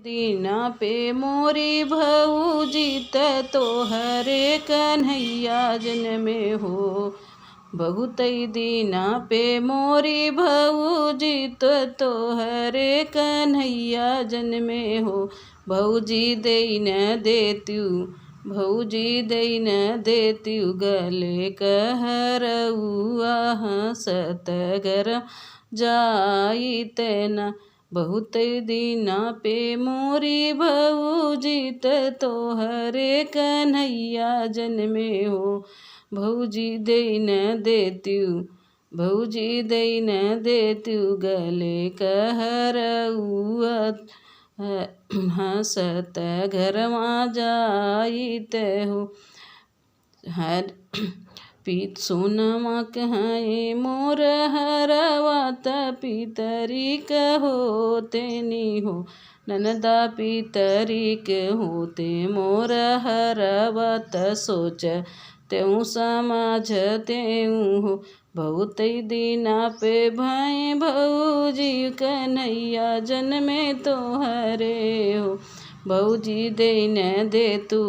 दीना पे मोरी भौजी तोहरे कन्हैया जन्मे हो। बहुत दीना पे मोरी भौजी तोहरे कन्हैया जन्मे हो। भौजी देन देत्यू भौजी देन देत्यू गले कहरउआ हंसत घर जाइतना। बहुत दीना पे मोरी भौजी तोहरे कन्हैया जन्मे हो। भौजी देन देत्यू भौजी देन देत्यू गले कहरउआ हंसत घरवा जाइत हो। हर पीत सोनमा कहे मोर हरवा पितरी होते नी हो। ननदा पितरी होते मोर हरवा सोच त्यों समाज त्यों हो। बहुत दीना पे भाई भौजी कन्हैया जन्मे तोहरे हो। भौजी देन दे तू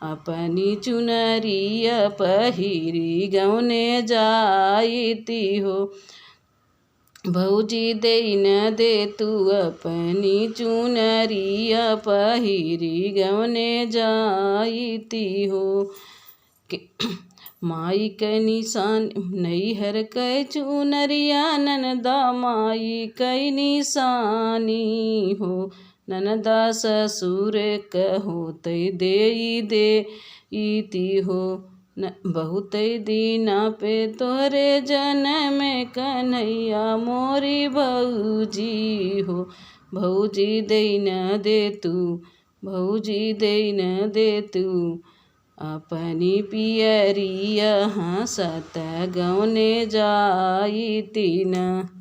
अपनी चुनरिया पहिरी गौने जाइती हो। भौजी देन दे तू अपनी चुनरिया पहिरी गौने जाइती हो। माई के निशान नैहर कै चुनरिया ननदा माई कै निशानी हो। ननदा ससुर होते दे इति हो। बहुत दीना पे तोरे जन्म कन्हैया मोरी भौजी हो। भौजी देन दे तू भौजी देन दे तू अपनी पियरिया हंसत गौने जाइती न।